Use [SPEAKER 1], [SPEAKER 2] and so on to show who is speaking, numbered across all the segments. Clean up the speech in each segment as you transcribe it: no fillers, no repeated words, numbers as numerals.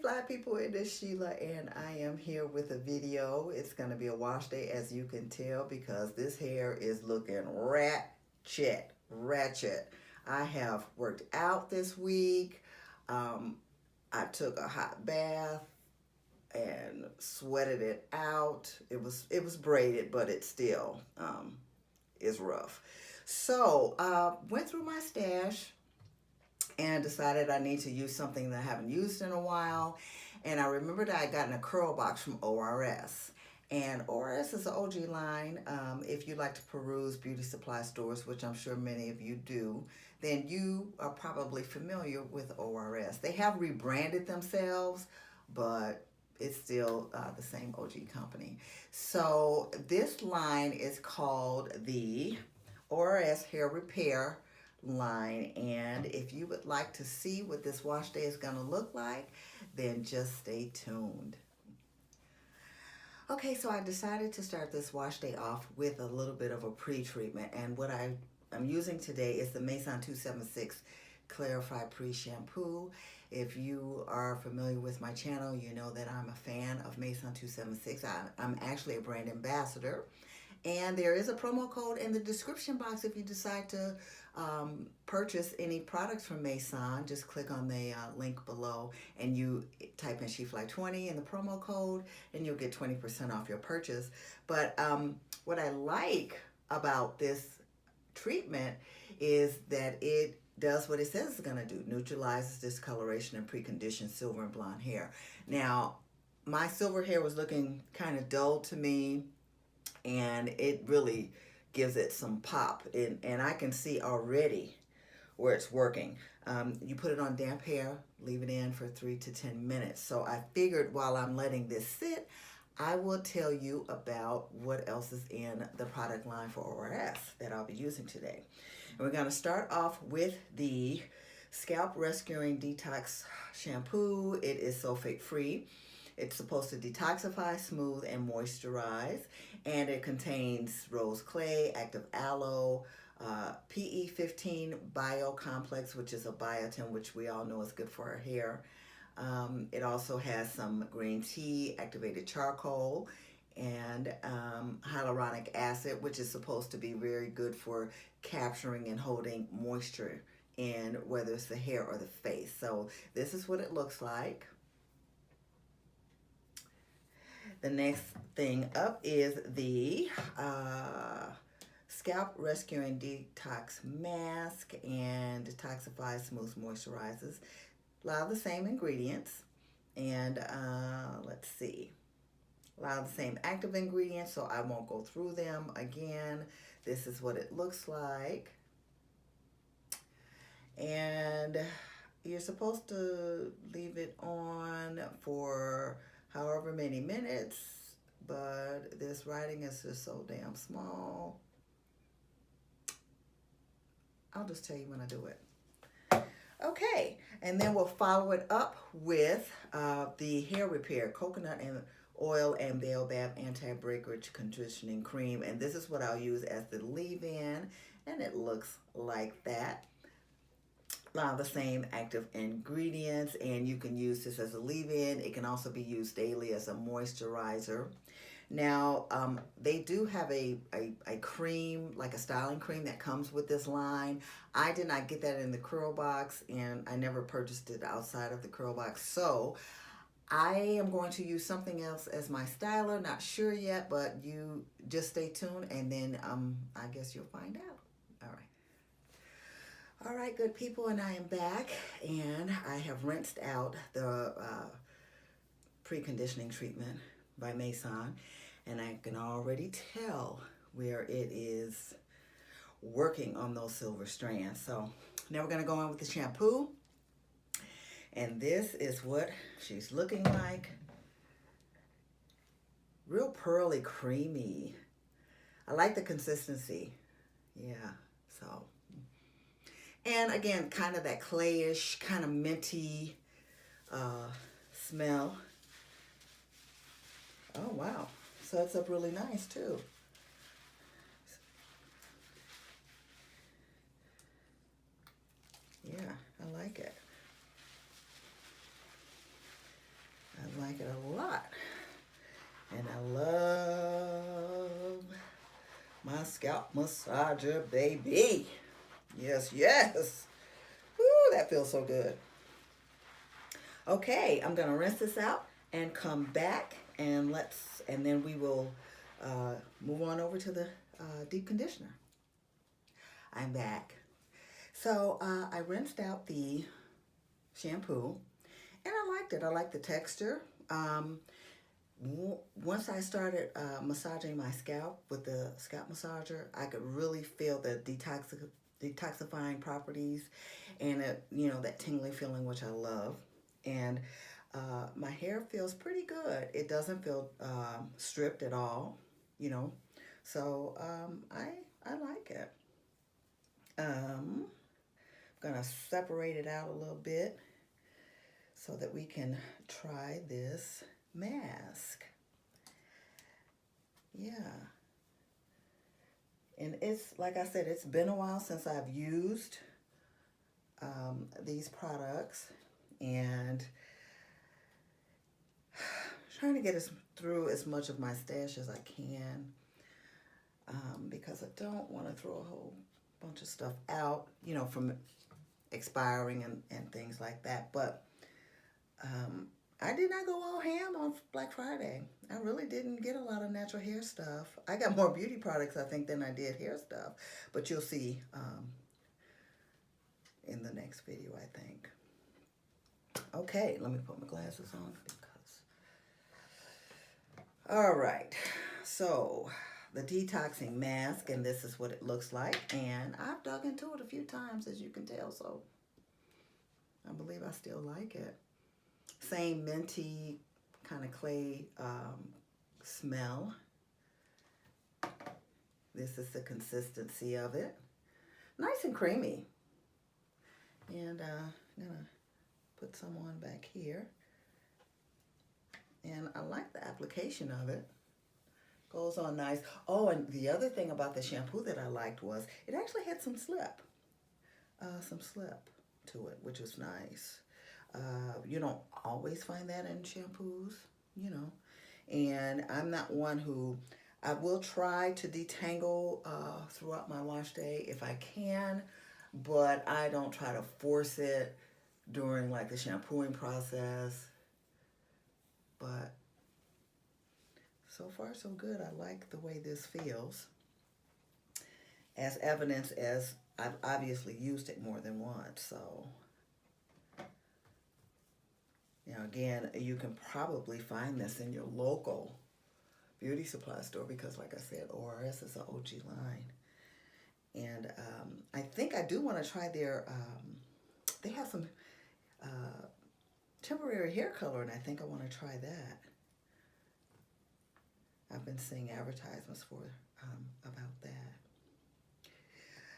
[SPEAKER 1] fly people, it is Sheila, and I am here with a video. It's going to be a wash day, as you can tell, because this hair is looking ratchet. I have worked out this week. I took a hot bath and sweated it out. It was braided, but it still is rough. So went through my stash and decided I need to use something that I haven't used in a while. And I remembered I had gotten a Curlbox from ORS. And ORS is an OG line. If you like to peruse beauty supply stores, which I'm sure many of you do, then you are probably familiar with ORS. They have rebranded themselves, but it's still the same OG company. So this line is called the ORS Hair Repair Line, and if you would like to see what this wash day is going to look like, then just stay tuned. Okay, so I decided to start this wash day off with a little bit of a pre-treatment, and what I'm using today is the Maison 276 Clarify Pre-Shampoo. If you are familiar with my channel, you know that I'm a fan of Maison 276. I'm actually a brand ambassador. And there is a promo code in the description box if you decide to purchase any products from Maison. Just click on the link below and you type in SheFly20 in the promo code and you'll get 20% off your purchase. But what I like about this treatment is that it does what it says it's going to do. Neutralizes discoloration and preconditioned silver and blonde hair. Now, my silver hair was looking kind of dull to me, and it really gives it some pop, and I can see already where it's working. You put it on damp hair, leave it in for 3 to 10 minutes. So I figured while I'm letting this sit, I will tell you about what else is in the product line for ORS that I'll be using today. And we're going to start off with the Scalp Rescuing Detox Shampoo. It is sulfate free. It's supposed to detoxify, smooth, and moisturize. And it contains rose clay, active aloe, PE15 biocomplex, which is a biotin, which we all know is good for our hair. It also has some green tea, activated charcoal, and hyaluronic acid, which is supposed to be very good for capturing and holding moisture in whether it's the hair or the face. So this is what it looks like. The next thing up is the Scalp Rescuing Detox Mask and Detoxifies, Smooth, Moisturizes. A lot of the same ingredients. And let's see. A lot of the same active ingredients, so I won't go through them again. This is what it looks like. And you're supposed to leave it on for however many minutes, but this writing is just so damn small. I'll just tell you when I do it. Okay, and then we'll follow it up with the hair repair, coconut and oil and baobab anti-breakage conditioning cream, and this is what I'll use as the leave-in, and it looks like that. A lot of the same active ingredients, and you can use this as a leave-in. It can also be used daily as a moisturizer. Now, they do have a cream, like a styling cream that comes with this line. I did not get that in the Curlbox, and I never purchased it outside of the Curlbox. So I am going to use something else as my styler. Not sure yet, but you just stay tuned, and then I guess you'll find out. All right. All right, good people, and I am back, and I have rinsed out the preconditioning treatment by Maison, and I can already tell where it is working on those silver strands. So now we're going to go on with the shampoo, and this is what she's looking like. Real pearly, creamy. I like the consistency. Yeah, so. And again, kind of that clayish, kind of minty smell. Oh, wow. Suds up really nice, too. Yeah, I like it. like it a lot. And I love my scalp massager, baby. Yes, yes. Woo, that feels so good. Okay, I'm gonna rinse this out and come back and then we will move on over to the deep conditioner. I'm back. So I rinsed out the shampoo and I liked it. I liked the texture. Once I started massaging my scalp with the scalp massager, I could really feel the detoxifying properties and that tingly feeling, which I love. And my hair feels pretty good. It doesn't feel stripped at all, you know. So I like it. I'm gonna separate it out a little bit so that we can try this mask. Yeah. And it's, like I said, it's been a while since I've used these products, and trying to get through as much of my stash as I can, because I don't want to throw a whole bunch of stuff out, from expiring and things like that. But I did not go all ham on Black Friday. I really didn't get a lot of natural hair stuff. I got more beauty products, I think, than I did hair stuff. But you'll see in the next video, I think. Okay, let me put my glasses on because... All right, so the detoxing mask, and this is what it looks like. And I've dug into it a few times, as you can tell, so I believe I still like it. Same minty kind of clay smell. This is the consistency of it. Nice and creamy. And I'm going to put some on back here. And I like the application of it. Goes on nice. Oh, and the other thing about the shampoo that I liked was it actually had some slip. Some slip to it, which was nice. You don't always find that in shampoos, And I'm not one who... I will try to detangle throughout my wash day if I can, but I don't try to force it during like the shampooing process. But so far so good. I like the way this feels, as evidence as I've obviously used it more than once. So again, you can probably find this in your local beauty supply store because, like I said, ORS is an OG line. And I think I do want to try their, they have some temporary hair color, and I think I want to try that. I've been seeing advertisements for about that.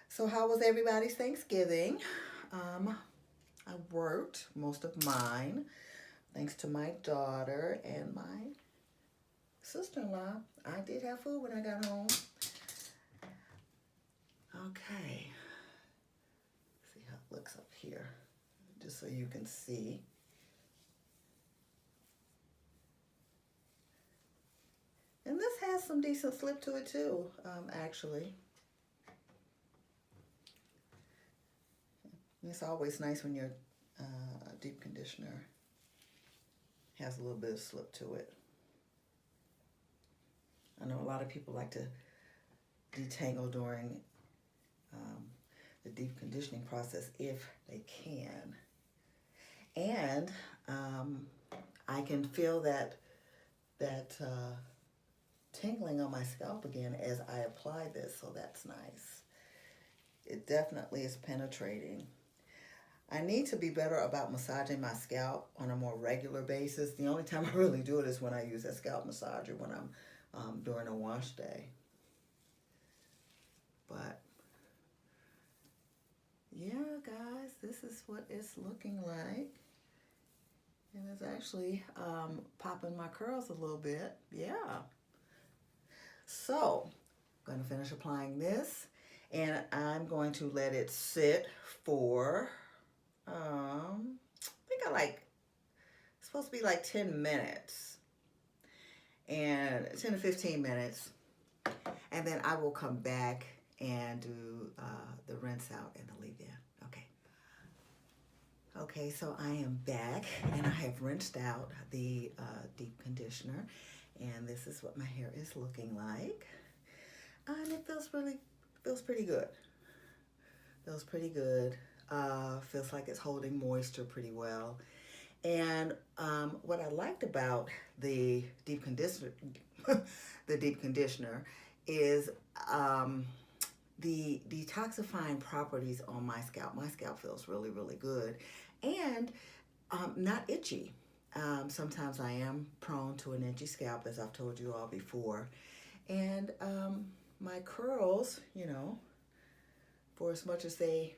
[SPEAKER 1] So how was everybody's Thanksgiving? I worked most of mine, thanks to my daughter and my sister-in-law. I did have food when I got home. Okay. See how it looks up here, just so you can see. And this has some decent slip to it too, actually. It's always nice when your deep conditioner has a little bit of slip to it. I know a lot of people like to detangle during the deep conditioning process if they can. And I can feel that tingling on my scalp again as I apply this, so that's nice. It definitely is penetrating. I need to be better about massaging my scalp on a more regular basis. The only time I really do it is when I use that scalp massager when I'm during a wash day. But yeah, guys, this is what it's looking like. And it's actually popping my curls a little bit. Yeah. So I'm going to finish applying this, and I'm going to let it sit for, I think I like It's supposed to be like 10 minutes and 10 to 15 minutes. And then I will come back and do the rinse out and the leave-in. Okay. Okay, so I am back and I have rinsed out the deep conditioner, and this is what my hair is looking like. And it feels pretty good. Feels pretty good. Feels like it's holding moisture pretty well. And what I liked about the deep conditioner, the deep conditioner, is the detoxifying properties on my scalp. My scalp feels really, really good, and not itchy. Sometimes I am prone to an itchy scalp, as I've told you all before, and my curls, you know, for as much as they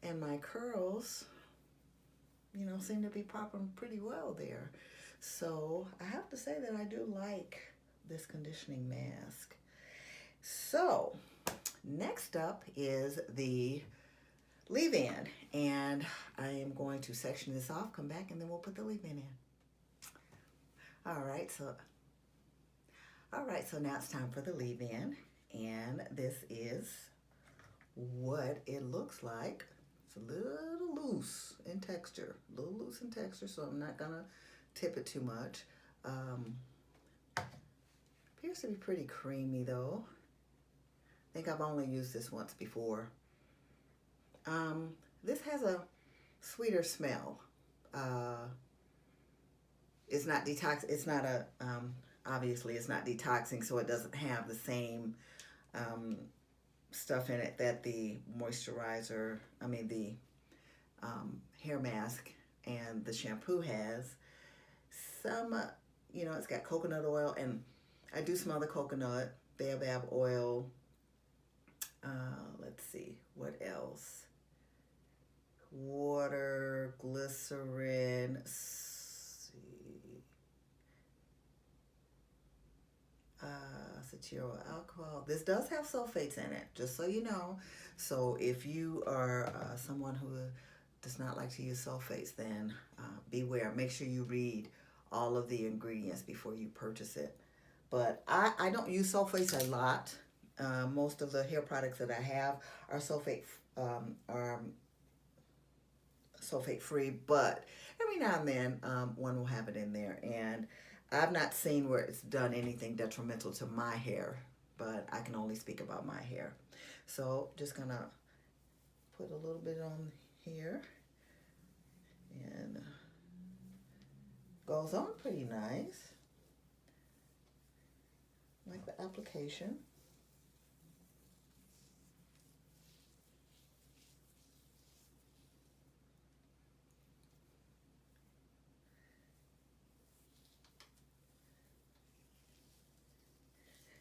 [SPEAKER 1] and my curls, you know, seem to be popping pretty well there. So I have to say that I do like this conditioning mask. So next up is the leave-in, and I am going to section this off, come back, and then we'll put the leave-in in. All right, so now it's time for the leave-in, and this is what it looks like. It's a little loose in texture, so I'm not gonna tip it too much. Appears to be pretty creamy though. I think I've only used this once before. This has a sweeter smell. It's not detox. It's not a obviously it's not detoxing, so it doesn't have the same stuff in it that the moisturizer, the hair mask and the shampoo has. Some, you know, it's got coconut oil, and I do smell the coconut, baobab oil. Let's see, what else? Water, glycerin, cetyl alcohol. This does have sulfates in it, just so you know. So if you are someone who does not like to use sulfates, then beware. Make sure you read all of the ingredients before you purchase it. But I don't use sulfates a lot. Most of the hair products that I have are sulfate free, but every now and then one will have it in there, and I've not seen where it's done anything detrimental to my hair, but I can only speak about my hair. So just gonna put a little bit on here, and goes on pretty nice, like the application.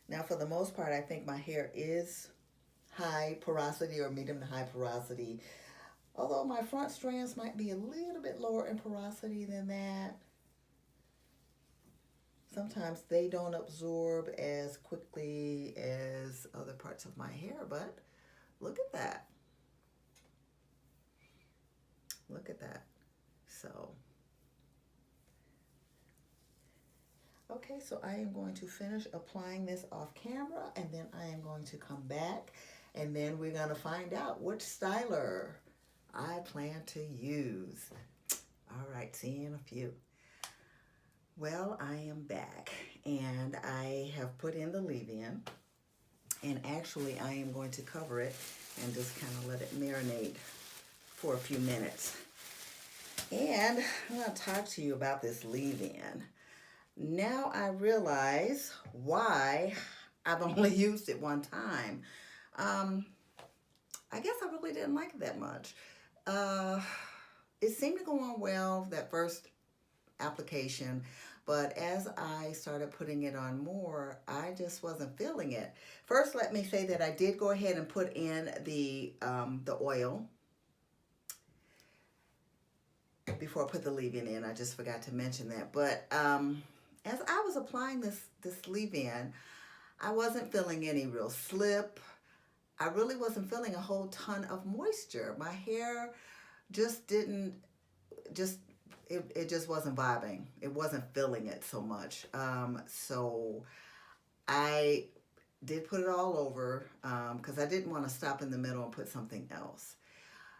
[SPEAKER 1] Now, for the most part, I think my hair is high porosity or medium to high porosity, although my front strands might be a little bit lower in porosity than that. Sometimes they don't absorb as quickly as other parts of my hair, but look at that. Look at that. So, okay, so I am going to finish applying this off camera, and then I am going to come back, and then we're going to find out which styler I plan to use. All right, see you in a few. Well, I am back, and I have put in the leave-in, and actually I am going to cover it and just kind of let it marinate for a few minutes. And I'm going to talk to you about this leave-in. Now I realize why I've only used it one time. I guess I really didn't like it that much. It seemed to go on well that first application, but as I started putting it on more, I just wasn't feeling it. First, let me say that I did go ahead and put in the oil before I put the leave-in in. I just forgot to mention that. But as I was applying this leave-in, I wasn't feeling any real slip. I really wasn't feeling a whole ton of moisture. My hair just didn't, just, it just wasn't vibing. It wasn't feeling it so much. So I did put it all over because I didn't want to stop in the middle and put something else.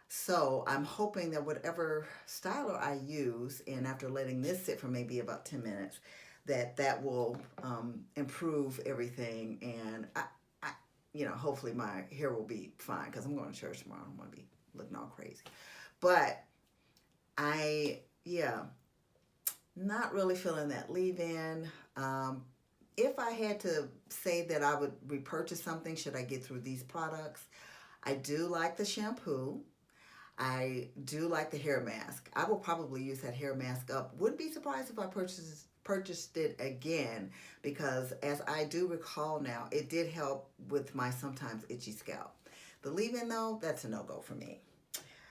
[SPEAKER 1] So I'm hoping that whatever styler I use, and after letting this sit for maybe about 10 minutes, that will improve everything. And hopefully my hair will be fine because I'm going to church tomorrow. I don't want to be looking all crazy. But yeah, not really feeling that leave-in. If I had to say that I would repurchase something, should I get through these products? I do like the shampoo. I do like the hair mask. I will probably use that hair mask up. Wouldn't be surprised if I purchased it again, because as I do recall now, it did help with my sometimes itchy scalp. The leave-in though, that's a no-go for me.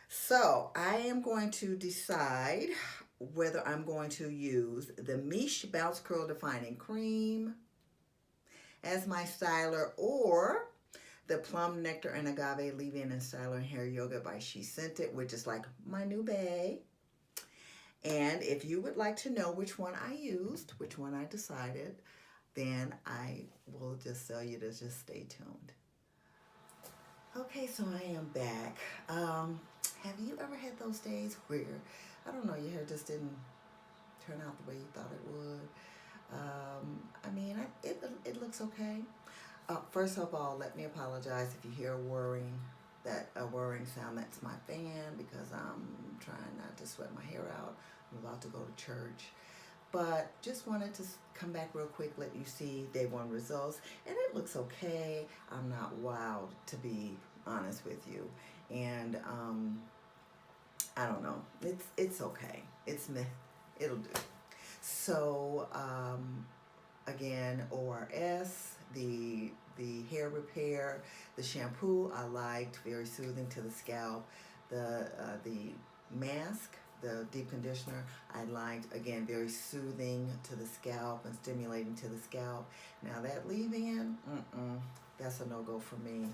[SPEAKER 1] So I am going to decide whether I'm going to use the Miche Bounce Curl Defining Cream as my styler, or the Plum Nectar and Agave Leave-In and Styler and Hair Yoga by She Sent It, which is like my new bae. And if you would like to know which one I used, which one I decided, then I will just tell you to just stay tuned. Okay, so I am back. Have you ever had those days where, I don't know, your hair just didn't turn out the way you thought it would? It looks okay. First of all, let me apologize if you hear a whirring sound. That's my fan, because I'm trying not to sweat my hair out. I'm about to go to church. But just wanted to come back real quick, let you see day one results. And it looks okay. I'm not wild, to be honest with you. And I don't know. It's okay. It'll do. So again, ORS, the hair repair, the shampoo I liked, very soothing to the scalp. The mask, the deep conditioner, I liked, again, very soothing to the scalp and stimulating to the scalp. Now that leave-in, that's a no-go for me.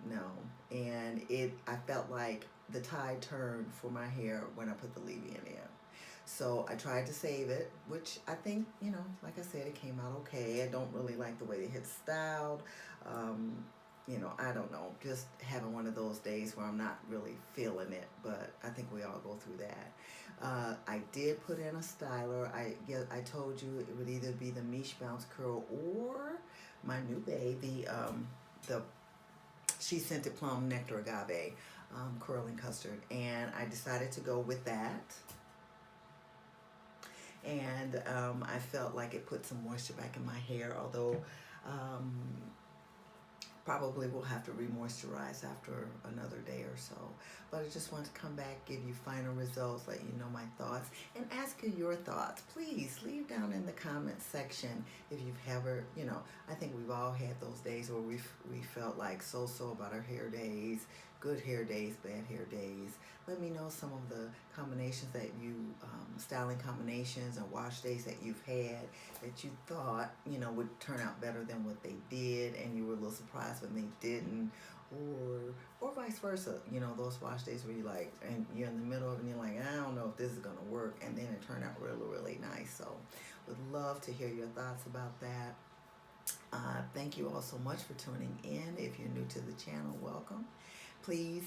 [SPEAKER 1] No. And I felt like the tide turned for my hair when I put the leave-in in. So I tried to save it, which I think, like I said, it came out okay. I don't really like the way they had styled. I don't know, just having one of those days where I'm not really feeling it, but I think we all go through that. I did put in a styler. I told you it would either be the Miche Bounce Curl or my new baby, the She Sent It Plum Nectar Agave Curling Custard, and I decided to go with that. And I felt like it put some moisture back in my hair, although probably will have to re-moisturize after another day or so. But I just want to come back, give you final results, let you know my thoughts, and ask you your thoughts. Please leave down in the comment section if you've ever, I think we've all had those days where we felt like so-so about our hair days, good hair days, bad hair days. Let me know some of the combinations that you, styling combinations and wash days that you've had that you thought, would turn out better than what they did, and you were a little surprised when they didn't, or vice versa. Those wash days where you're like, and you're in the middle of it and you're like, I don't know if this is gonna work, and then it turned out really, really nice. So would love to hear your thoughts about that. Thank you all so much for tuning in. If you're new to the channel, welcome. Please,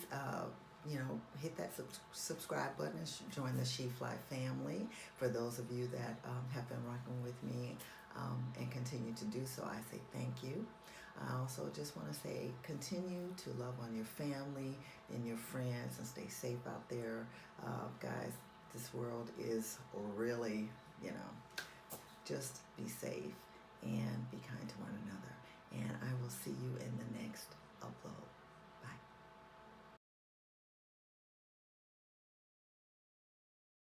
[SPEAKER 1] hit that subscribe button and join the She Fly family. For those of you that have been rocking with me and continue to do so, I say thank you. I also just want to say continue to love on your family and your friends and stay safe out there. Guys, this world is really, just be safe and be kind to one another.